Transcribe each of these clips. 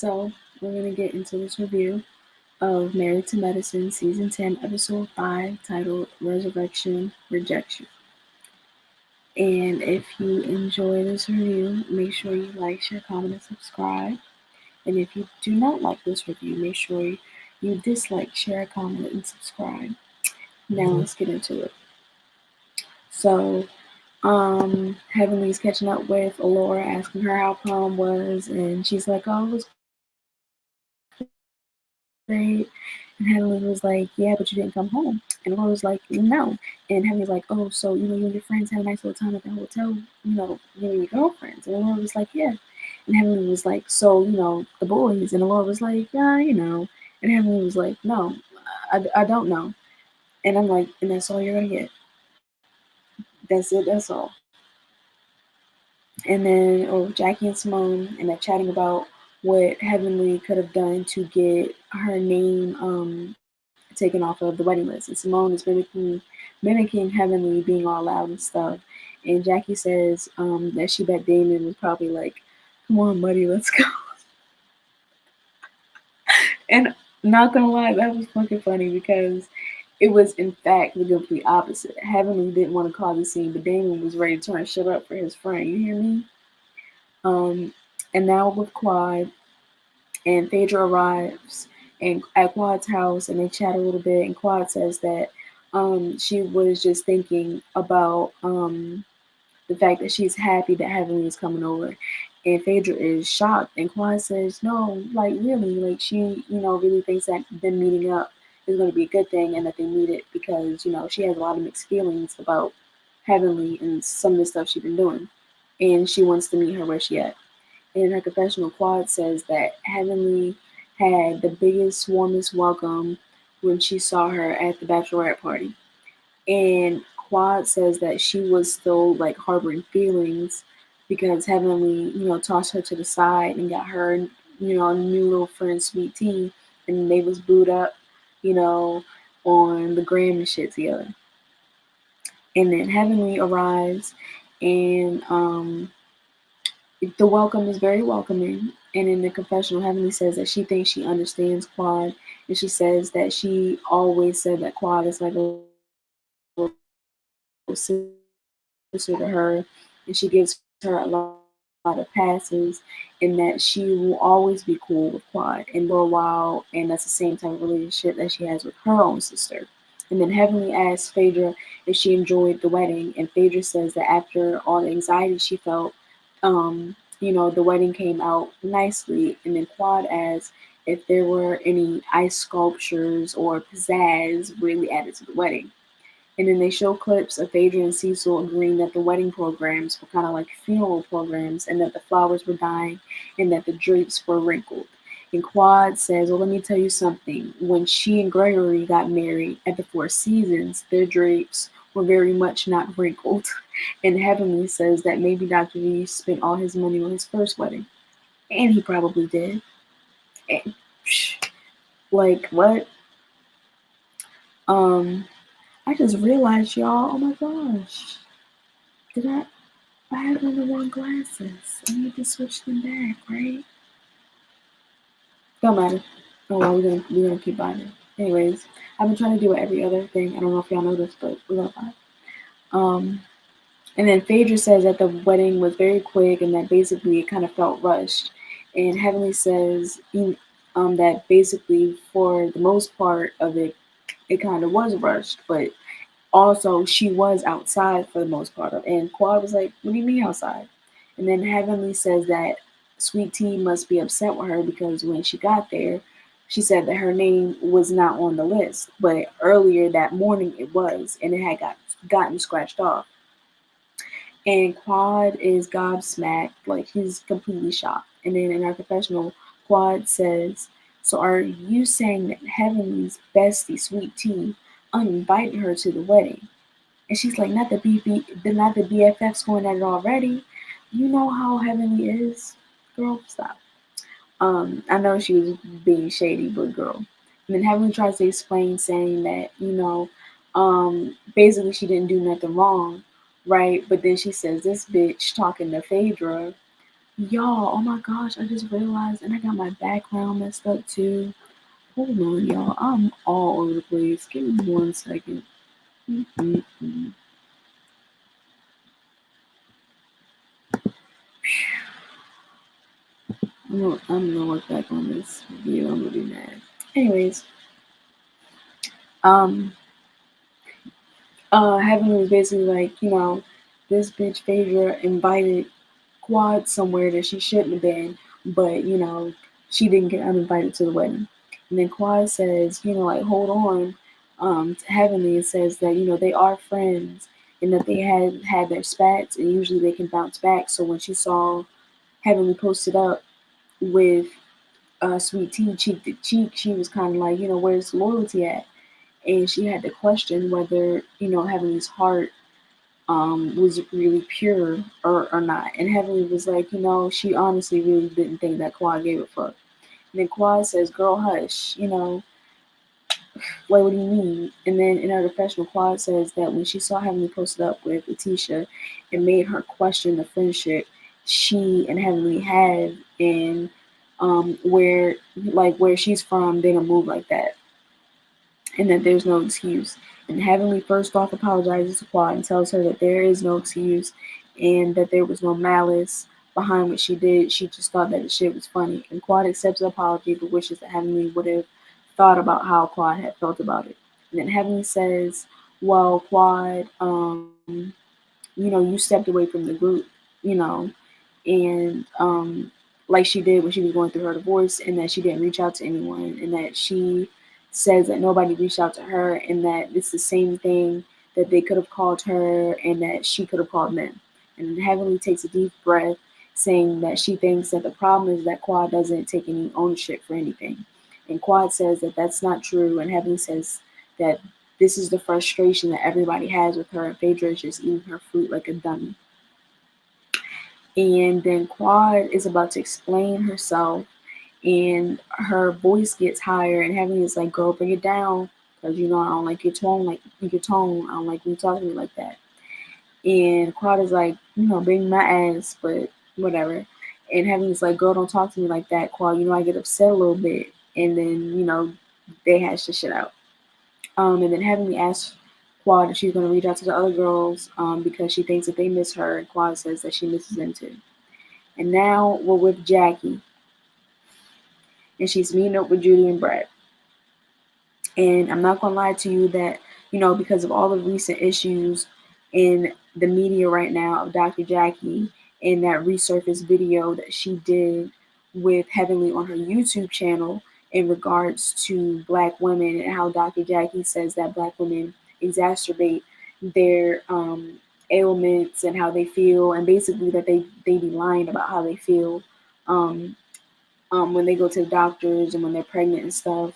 So we're gonna get into this review of Married to Medicine Season 10, Episode 5, titled Resurrection Rejection. And if you enjoy this review, make sure you like, share, comment, and subscribe. And if you do not like this review, make sure you dislike, share, comment, and subscribe. Now let's get into it. So, Heavenly's catching up with Alora, asking her how prom was, and she's like, "Oh, it was great." And Heavenly was like, "Yeah, but you didn't come home." And Alora was like, "No." And Heavenly's like, "Oh, so you and your friends had a nice little time at the hotel, you and your girlfriends?" And Alora was like, "Yeah." And Heavenly was like, "So, the boys?" And Alora was like, "Yeah." And Heavenly was like, "No, I don't know." And I'm like, "And that's all you're gonna get. That's it. That's all." And then Jackie and Simone and they're chatting about what Heavenly could have done to get her name taken off of the wedding list. And Simone is mimicking Heavenly being all loud and stuff. And Jackie says that she bet Damon was probably like, "Come on, buddy, let's go." And not gonna lie, that was fucking funny because it was in fact the complete opposite. Heavenly didn't want to cause a scene, but Damon was ready to turn shit up for his friend. You hear me? Um, and now with Quad, and Phaedra arrives at Quad's house, and they chat a little bit. And Quad says that she was just thinking about the fact that she's happy that Heavenly is coming over. And Phaedra is shocked, and Quad says, "No, like really, like she, really thinks that them meeting up is going to be a good thing, and that they need it because she has a lot of mixed feelings about Heavenly and some of the stuff she's been doing, and she wants to meet her where she at." In her confessional, Quad says that Heavenly had the biggest, warmest welcome when she saw her at the bachelorette party. And Quad says that she was still like harboring feelings because Heavenly, tossed her to the side and got her, a new little friend, Sweet Tea, and they was booed up, you know, on the gram and shit together. And then Heavenly arrives, and the welcome is very welcoming. And in the confessional, Heavenly says that she thinks she understands Quad, and she says that she always said that Quad is like a little sister to her, and she gives her a lot of passes, and that she will always be cool with Quad, and for a while, and that's the same type of relationship that she has with her own sister. And then Heavenly asks Phaedra if she enjoyed the wedding, and Phaedra says that after all the anxiety she felt, the wedding came out nicely. And then Quad asks if there were any ice sculptures or pizzazz really added to the wedding. And then they show clips of Phaedra and Cecil agreeing that the wedding programs were kind of like funeral programs, and that the flowers were dying, and that the drapes were wrinkled. And Quad says, "Well, let me tell you something. When she and Gregory got married at the Four Seasons, their drapes were very much not wrinkled." And Heavenly says that maybe Dr. V spent all his money on his first wedding. And he probably did. And, like, what? Um, I just realized, y'all, oh my gosh. Did I had on the wrong glasses. I need to switch them back, right? Don't matter. Oh well, we're gonna keep buying it. Anyways, I've been trying to do it every other thing. I don't know if y'all know this, but we're gonna buy it. Um, and then Phaedra says that the wedding was very quick and that basically it kind of felt rushed. And Heavenly says that basically for the most part of it, it kind of was rushed, but also she was outside for the most part of it. And Quad was like, "What do you mean outside?" And then Heavenly says that Sweet Tea must be upset with her because when she got there, she said that her name was not on the list, but earlier that morning it was, and it had gotten scratched off. And Quad is gobsmacked, like he's completely shocked. And then in our confessional, Quad says, "So are you saying that Heavenly's bestie, Sweet Tea, uninvited her to the wedding?" And she's like, not the BFFs going at it already. You know how Heavenly is, girl. Stop. I know she was being shady, but girl. And then Heavenly tries to explain, saying that basically she didn't do nothing wrong, right? But then she says, "This bitch talking to Phaedra, Y'all, oh my gosh, I just realized, and I got my background messed up too. Hold on, y'all. I'm all over the place. Give me 1 second. Mm-mm-mm. I'm gonna look back on this video. I'm gonna be mad. Anyways, um, Heaven was basically like, this bitch Phaedra invited Quad somewhere that she shouldn't have been, but she didn't get uninvited to the wedding. And then Quad says, like, hold on, to Heavenly, and says that they are friends and that they had their spats and usually they can bounce back. So when she saw Heavenly posted up with Sweet Tea cheek to cheek, she was kind of like, where's loyalty at? And she had to question whether Heavenly's heart was really pure or not. And Heavenly was like, she honestly really didn't think that Quad gave a fuck. And then Quad says, girl, hush, what do you mean? And then in her confessional, Quad says that when she saw Heavenly posted up with Letitia, it made her question the friendship she and Heavenly had, and where she's from, they don't move like that, and that there's no excuse. And Heavenly first off apologizes to Quad and tells her that there is no excuse and that there was no malice behind what she did. She just thought that the shit was funny. And Quad accepts the apology but wishes that Heavenly would have thought about how Quad had felt about it. And then Heavenly says, well, Quad, you stepped away from the group, you know, and like she did when she was going through her divorce, and that she didn't reach out to anyone, and that she says that nobody reached out to her, and that it's the same thing that they could have called her and that she could have called them. And Heavenly takes a deep breath, saying that she thinks that the problem is that Quad doesn't take any ownership for anything. And Quad says that that's not true, and Heavenly says that this is the frustration that everybody has with her, and Phaedra is just eating her fruit like a dummy. And then Quad is about to explain herself, and her voice gets higher, and Heavenly is like, girl, bring it down, because I don't like your tone, I don't like you talking to me like that. And Quad is like, bring my ass, but whatever. And Heavenly's like, girl, don't talk to me like that, Quad, I get upset a little bit. And then, they hash the shit out. And then Heavenly asks Quad if she's going to reach out to the other girls because she thinks that they miss her, and Quad says that she misses them too. And now we're with Jackie, and she's meeting up with Judy and Brett. And I'm not going to lie to you that, because of all the recent issues in the media right now of Dr. Jackie and that resurfaced video that she did with Heavenly on her YouTube channel in regards to Black women, and how Dr. Jackie says that Black women exacerbate their ailments and how they feel, and basically that they be lying about how they feel when they go to the doctors and when they're pregnant and stuff,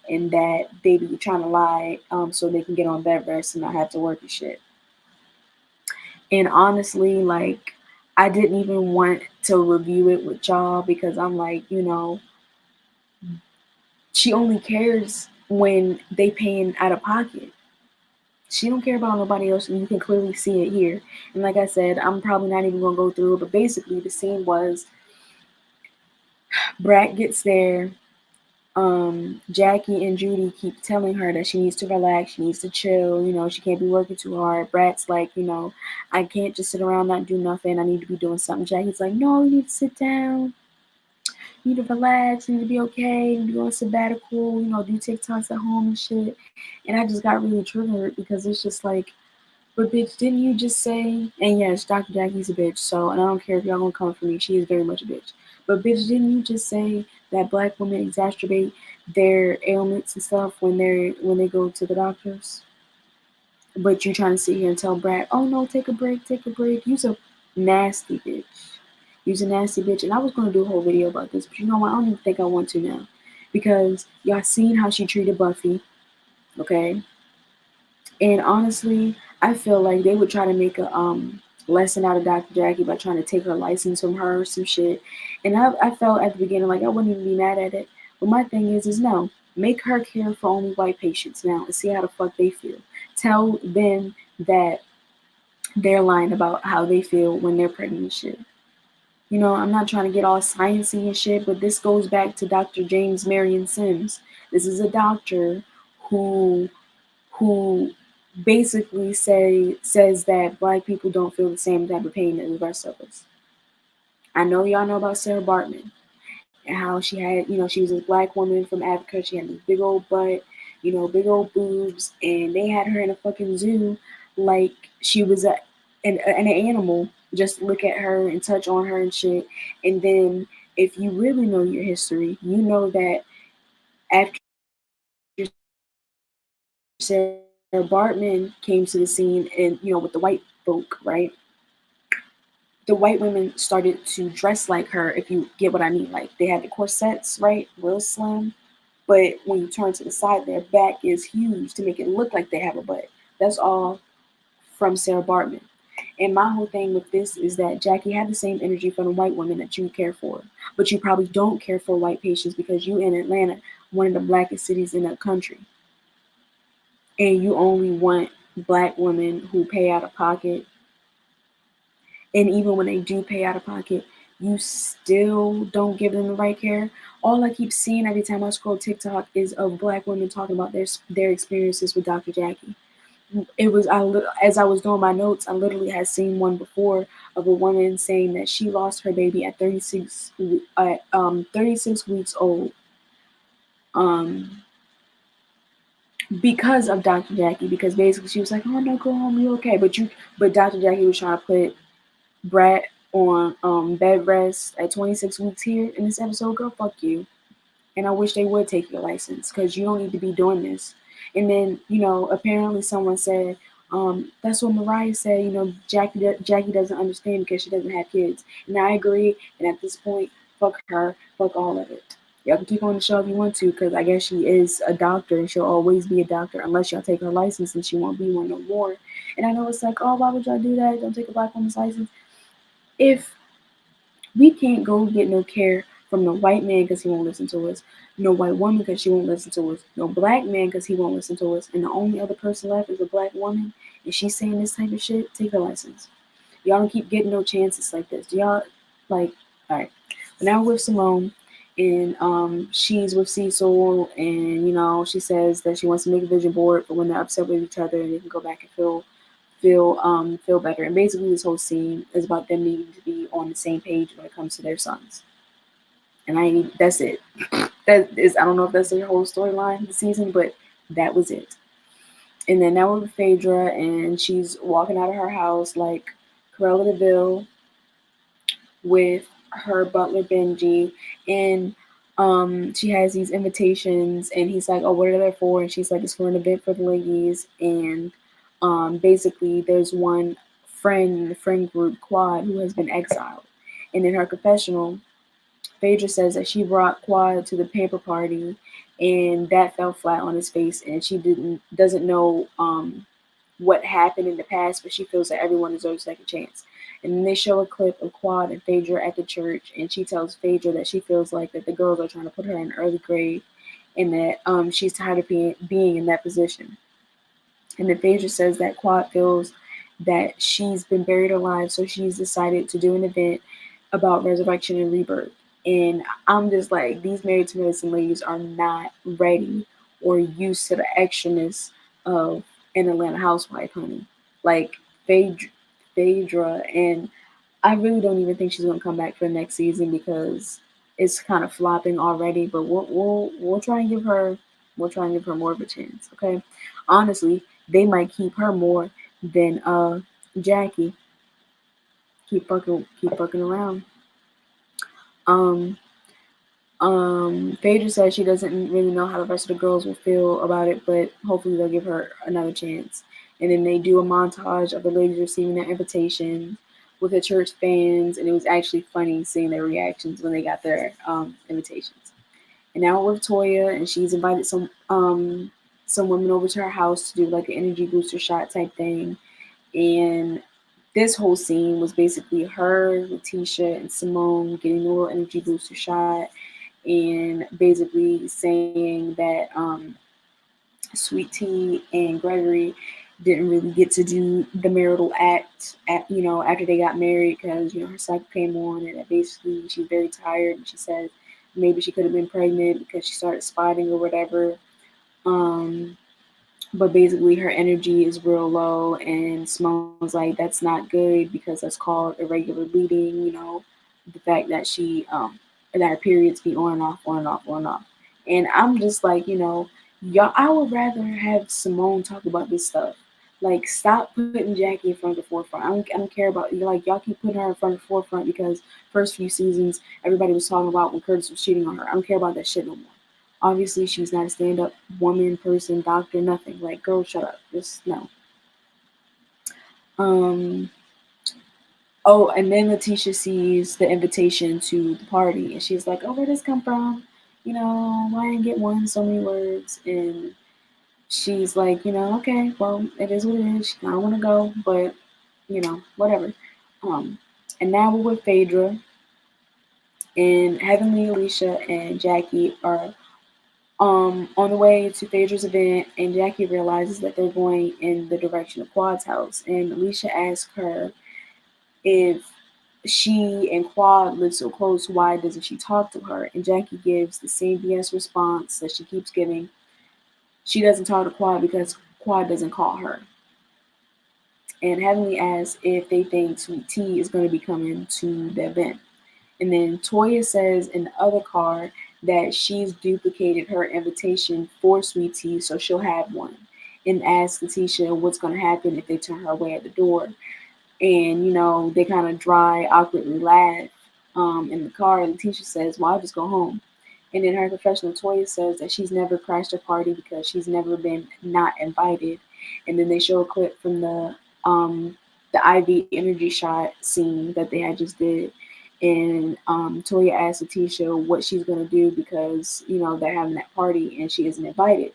and that they be trying to lie so they can get on bed rest and not have to work and shit. And honestly, like, I didn't even want to review it with y'all because I'm like, she only cares when they paying out of pocket. She don't care about nobody else, and you can clearly see it here. And like I said, I'm probably not even gonna go through it, but basically the scene was Brat gets there. Jackie and Judy keep telling her that she needs to relax, she needs to chill, she can't be working too hard. Brat's like, I can't just sit around not do nothing, I need to be doing something. Jackie's like, no, you need to sit down, you need to relax, you need to be okay, you need to go on sabbatical, do TikToks at home and shit. And I just got really triggered because it's just like, but bitch, didn't you just say, and yes, Dr. Jackie's a bitch, so, and I don't care if y'all gonna come for me, she is very much a bitch. But bitch, didn't you just say that Black women exacerbate their ailments and stuff when they go to the doctors? But you're trying to sit here and tell Brad, oh no, take a break. You's a nasty bitch. You's a nasty bitch. And I was gonna do a whole video about this, but you know what? I don't even think I want to now. Because y'all seen how she treated Buffy, okay? And honestly, I feel like they would try to make a lesson out of Dr. Jackie by trying to take her license from her or some shit. And I felt at the beginning like I wouldn't even be mad at it. But my thing is no, make her care for only white patients now and see how the fuck they feel. Tell them that they're lying about how they feel when they're pregnant and shit. I'm not trying to get all sciencey and shit, but this goes back to Dr. James Marion Sims. This is a doctor who who basically says that black people don't feel the same type of pain as the rest of us. I know y'all know about Sarah Bartman and how she had, she was a black woman from Africa. She had this big old butt, big old boobs, and they had her in a fucking zoo like she was an animal. Just look at her and touch on her and shit. And then, if you really know your history, you know that after Sarah Bartman came to the scene, and with the white folk, right? The white women started to dress like her, if you get what I mean. Like they had the corsets, right? Real slim. But when you turn to the side, their back is huge to make it look like they have a butt. That's all from Sarah Bartman. And my whole thing with this is that Jackie had the same energy from the white women that you care for. But you probably don't care for white patients because you in Atlanta, one of the blackest cities in the country. And you only want black women who pay out of pocket. And even when they do pay out of pocket, you still don't give them the right care. All I keep seeing every time I scroll TikTok is of black women talking about their experiences with Dr. Jackie. It was as I was doing my notes, I literally had seen one before of a woman saying that she lost her baby at 36 weeks old, um, because of Dr. Jackie. Because basically she was like, "Oh no, go home, you okay?" But Dr. Jackie was trying to put Brett on bed rest at 26 weeks here in this episode. Girl, fuck you. And I wish they would take your license because you don't need to be doing this. And then, apparently someone said, that's what Mariah said, Jackie doesn't understand because she doesn't have kids. And I agree. And at this point, fuck her, fuck all of it. Y'all can keep on the show if you want to, because I guess she is a doctor and she'll always be a doctor unless y'all take her license and she won't be one no more. And I know it's like, oh, why would y'all do that? Don't take a black woman's license. If we can't go get no care from no white man because he won't listen to us, no white woman because she won't listen to us, no black man because he won't listen to us, and the only other person left is a black woman, and she's saying this type of shit, take her license. Y'all don't keep getting no chances like this. Y'all, all right. But now we're with Simone, and she's with Cecil, and she says that she wants to make a vision board for when they're upset with each other and they can go back and feel better. And basically this whole scene is about them needing to be on the same page when it comes to their sons. And that's it. That is, I don't know if that's the whole storyline of the season, but that was it. And then now we're with Phaedra, and she's walking out of her house like Cruella de Vil with her butler Benji, and she has these invitations, and he's like, "Oh, what are they for?" And she's like, "It's for an event for the ladies." And basically, there's one friend in the friend group, Quad, who has been exiled. And in her confessional, Phaedra says that she brought Quad to the pamper party, and that fell flat on his face, and she doesn't know what happened in the past, but she feels that everyone deserves a second chance. And then they show a clip of Quad and Phaedra at the church, and she tells Phaedra that she feels like that the girls are trying to put her in early grade, and that she's tired of being in that position. And then Phaedra says that Quad feels that she's been buried alive, so she's decided to do an event about resurrection and rebirth. And I'm just like, these Married to Medicine ladies are not ready or used to the extraness of an Atlanta housewife, honey. Like Phaedra, and I really don't even think she's gonna come back for the next season because it's kind of flopping already. But we'll try and give her more of a chance. Okay, honestly, they might keep her more than Jackie. Keep fucking around. Phaedra says she doesn't really know how the rest of the girls will feel about it, but hopefully they'll give her another chance. And then they do a montage of the ladies receiving their invitations with the church fans, and it was actually funny seeing their reactions when they got their invitations. And now we're with Toya, and she's invited some women over to her house to do like an energy booster shot type thing. And this whole scene was basically her, Letitia, and Simone getting a little energy booster shot, and basically saying that Sweet Tea and Gregory didn't really get to do the marital act after they got married because her cycle came on, and that basically she's very tired, and she said maybe she could have been pregnant because she started spotting or whatever. Um, but basically her energy is real low, and Simone's like, that's not good because that's called irregular bleeding. The fact that that her periods be on and off, on and off, on and off. And I'm just like, y'all, I would rather have Simone talk about this stuff. Like, stop putting Jackie in front of the forefront. I don't care about, like, y'all keep putting her in front of the forefront because first few seasons everybody was talking about when Curtis was cheating on her. I don't care about that shit no more. Obviously, she's not a stand-up woman, person, doctor, nothing. Like, girl, shut up. Just no. Um. Oh, and then Letitia sees the invitation to the party, and she's like, "Oh, where does this come from? Why didn't get one? So many words." And she's like, okay, well, it is what it is. I don't want to go, but whatever. Um. And now we're with Phaedra, and Heavenly, Alicia, and Jackie are on the way to Phaedra's event, and Jackie realizes that they're going in the direction of Quad's house. And Alicia asks her if she and Quad live so close, why doesn't she talk to her? And Jackie gives the same BS response that she keeps giving. She doesn't talk to Quad because Quad doesn't call her. And Heavenly asks if they think Sweet Tea is going to be coming to the event. And then Toya says in the other car that she's duplicated her invitation for Sweet Tea, so she'll have one. And asks Letitia what's going to happen if they turn her away at the door. And, they kind of dry, awkwardly laugh in the car. And Letitia says, well, I'll just go home. And in her confessional, Toya says that she's never crashed a party because she's never been not invited. And then they show a clip from the IV energy shot scene that they had just did. And Toya asks Letitia what she's going to do because, they're having that party and she isn't invited.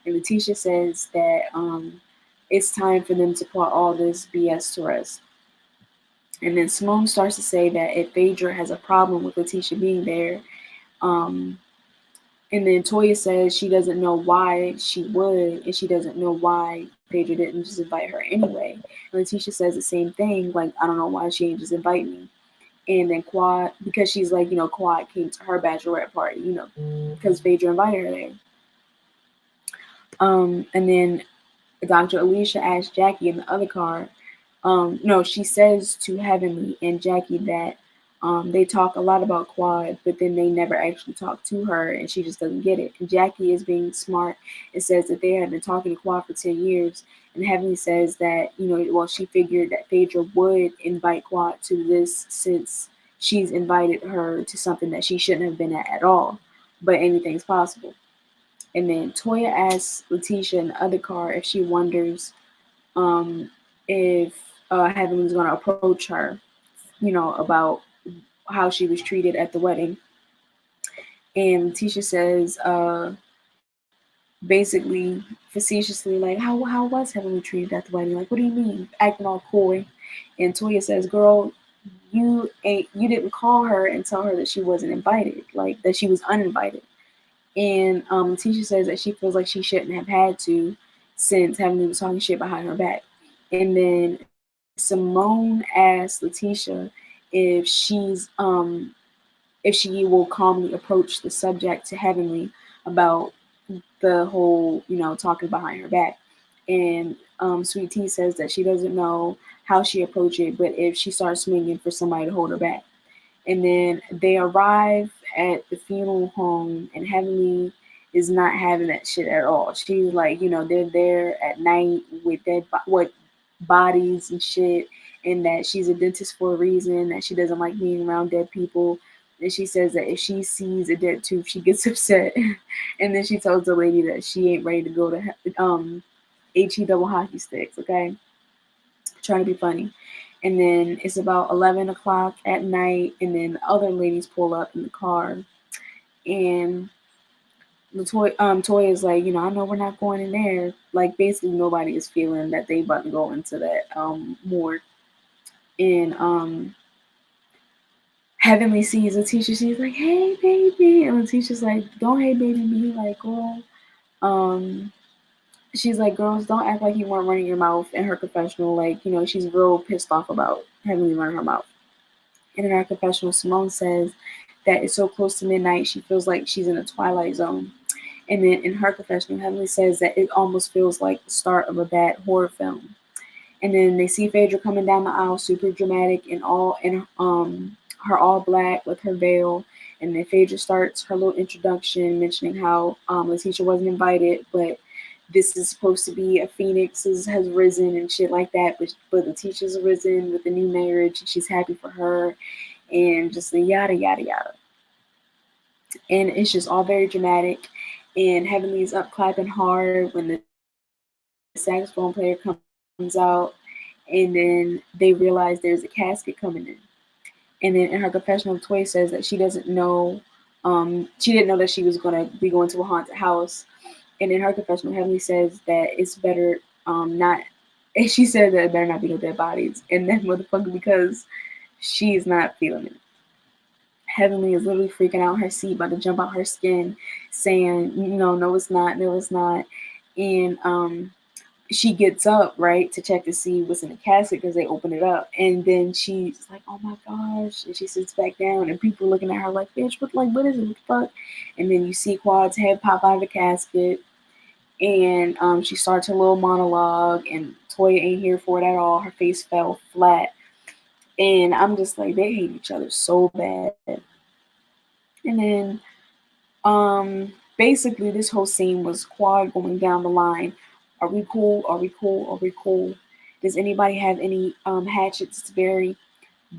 And Letitia says that it's time for them to put all this BS to rest. And then Simone starts to say that if Phaedra has a problem with Letitia being there, and then Toya says she doesn't know why she would, and she doesn't know why Phaedra didn't just invite her anyway. And Letitia says the same thing, like, I don't know why she ain't just invite me. And then Quad, because she's like, Quad came to her bachelorette party, because Phaedra invited her there. And then Dr. Alicia asked Jackie in the other car, no, she says to Heavenly and Jackie that they talk a lot about Quad, but then they never actually talk to her, and she just doesn't get it. And Jackie is being smart and says that they have been talking to Quad for 10 years. And Heavenly says that, she figured that Phaedra would invite Quad to this since she's invited her to something that she shouldn't have been at all. But anything's possible. And then Toya asks Letitia in the other car if she wonders if Heavenly's going to approach her, about how she was treated at the wedding. And Letitia says, basically, facetiously, like, how was Heavenly treated at the wedding? Like, what do you mean? Acting all coy. And Toya says, girl, you didn't call her and tell her that she wasn't invited, like that she was uninvited. And Letitia says that she feels like she shouldn't have had to since Heavenly was talking shit behind her back. And then Simone asks Letitia if she will calmly approach the subject to Heavenly about the whole, talking behind her back. And Sweet Tea says that she doesn't know how she approach it, but if she starts swinging for somebody to hold her back. And then they arrive at the funeral home, and Heavenly is not having that shit at all. She's like, they're there at night with bodies and shit, and that she's a dentist for a reason, that she doesn't like being around dead people. And she says that if she sees a dead tooth, she gets upset. And then she tells the lady that she ain't ready to go to HE double hockey sticks, okay? Trying to be funny. And then it's about 11 o'clock at night, and then the other ladies pull up in the car. And Toya is like, I know we're not going in there. Like, basically nobody is feeling that they about to go into that morgue. And Heavenly sees Letitia. She's like, hey, baby. And Letitia's like, don't hey, baby me. Like, girl. she's like, girls, don't act like you weren't running your mouth in her confessional. Like, you know, she's real pissed off about having me run her mouth. And in her confessional, Simone says that it's so close to midnight, she feels like she's in a twilight zone. And then in her confessional, Heavenly says that it almost feels like the start of a bad horror film. And then they see Phaedra coming down the aisle, super dramatic, and all in her all black with her veil. And then Phaedra starts her little introduction, mentioning how Letitia wasn't invited, but this is supposed to be a phoenix has risen and shit like that. But Letitia's risen with a new marriage, and she's happy for her, and just the yada yada yada. And it's just all very dramatic. And Heavenly's up clapping hard when the saxophone player comes out, and then they realize there's a casket coming in. And then in her confessional, Toy says that she didn't know that she was gonna be going to a haunted house. And in her confessional, Heavenly says that it's better not. And she said that it better not be no dead bodies. And then motherfucker, because she is not feeling it. Heavenly is literally freaking out in her seat, about to jump out her skin, saying, "No, no, it's not. No, it's not." And she gets up, right, to check to see what's in the casket because they open it up. And then she's like, "Oh my gosh." And she sits back down, and people are looking at her like, "Bitch, what is it? What the fuck?" And then you see Quad's head pop out of the casket, and she starts her little monologue, and Toya ain't here for it at all. Her face fell flat. And I'm just like, they hate each other so bad. And then basically this whole scene was Quad going down the line. Are we cool? Are we cool? Are we cool? Does anybody have any hatchets to bury?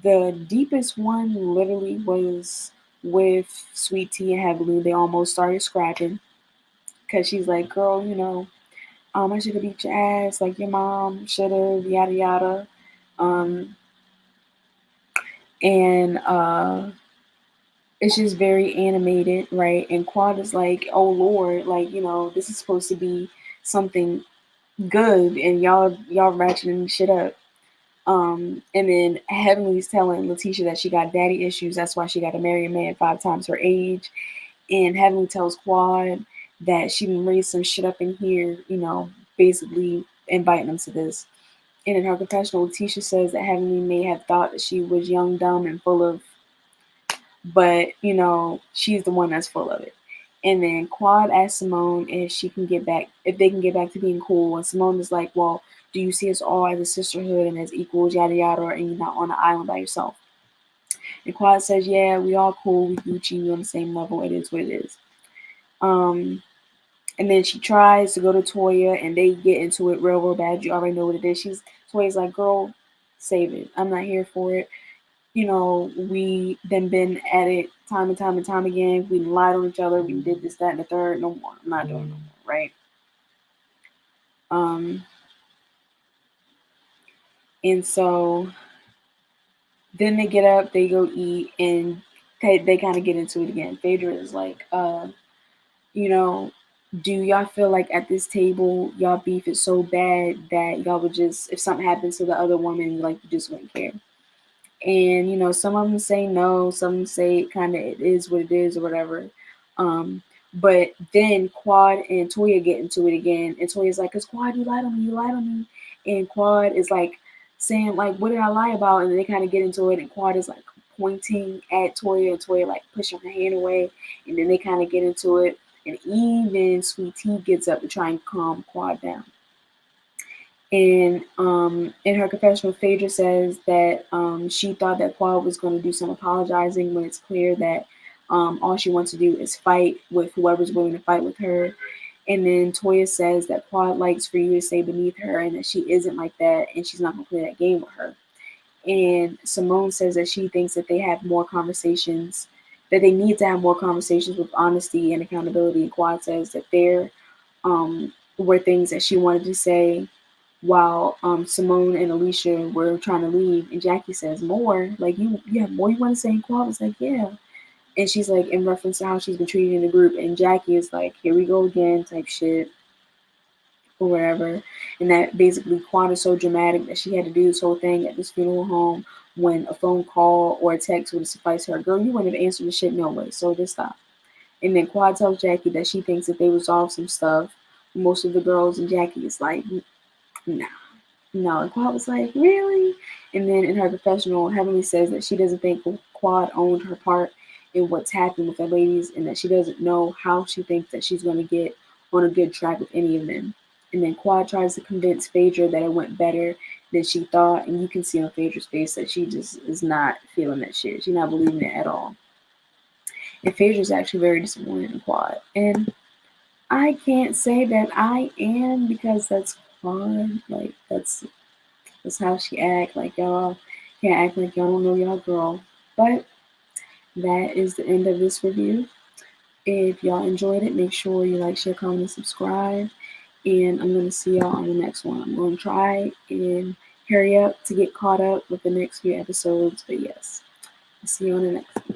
The deepest one literally was with Sweet Tea and Heavenly. They almost started scrapping because she's like, girl, you know, I should have beat your ass like your mom should have, yada yada. Um, and it's just very animated, right? And Quad is like, oh Lord, like, you know, this is supposed to be something good, and y'all ratcheting shit up. And then Heavenly's telling Letitia that she got daddy issues. That's why she got to marry a man 5 times her age. And Heavenly tells Quad that she done raised some shit up in here, you know, basically inviting them to this. And in her confessional, Letitia says that Heavenly may have thought that she was young, dumb, and full of, but you know, she's the one that's full of it. And then Quad asks Simone if they can get back to being cool. And Simone is like, well, do you see us all as a sisterhood and as equals, yada yada, and you're not on an island by yourself? And Quad says, yeah, we all cool, we Gucci, we on the same level, it is what it is. Um, and then she tries to go to Toya, and they get into it real bad. You already know what it is. Toya's like, girl, save it. I'm not here for it. You know, we then been at it time and time and time again. We lied on each other. We did this, that, and the third. No more. I'm not doing no more. Right. Um. And so then they get up, they go eat, and they kind of get into it again. Phaedra is like, you know, do y'all feel like at this table y'all beef is so bad that y'all would just, if something happens to the other woman, like you just wouldn't care? And you know, some of them say no, some of them say kind of it is what it is or whatever. Um, but then Quad and Toya get into it again, and Toya's like, "Cause Quad, you lied on me, you lied on me," and Quad is like saying like, "What did I lie about?" And they kind of get into it, and Quad is like pointing at Toya, and Toya like pushing her hand away, and then they kind of get into it, and even Sweet Tea gets up to try and calm Quad down. And in her confessional, Phaedra says that she thought that Quad was going to do some apologizing when it's clear that all she wants to do is fight with whoever's willing to fight with her. And then Toya says that Quad likes for you to stay beneath her and that she isn't like that and she's not going to play that game with her. And Simone says that she thinks that they have more conversations, that they need to have more conversations with honesty and accountability. And Quad says that there were things that she wanted to say while Simone and Alicia were trying to leave. And Jackie says, more? Like, you have more you want to say? And Quad was like, yeah. And she's like, in reference to how she's been treated in the group. And Jackie is like, here we go again, type shit, or whatever. And that basically Quad is so dramatic that she had to do this whole thing at this funeral home when a phone call or a text would have sufficed her. Girl, you wouldn't have answered the shit no way, so just stop. And then Quad tells Jackie that she thinks that they resolved some stuff most of the girls, and Jackie is like, nah. No, and Quad was like, really? And then in her confessional, Heavenly says that she doesn't think Quad owned her part in what's happened with the ladies, and that she doesn't know how she thinks that she's going to get on a good track with any of them. And then Quad tries to convince Phaedra that it went better than she thought, and you can see on Phaedra's face that she just is not feeling that shit. She's not believing it at all. And Phaedra's actually very disappointed in Quad. And I can't say that I am, because that's Quad. Like, that's how she act. Like, y'all can't act like y'all don't know y'all girl. But that is the end of this review. If y'all enjoyed it, make sure you like, share, comment, and subscribe. And I'm going to see y'all on the next one. I'm going to try and hurry up to get caught up with the next few episodes. But yes, I'll see you on the next one.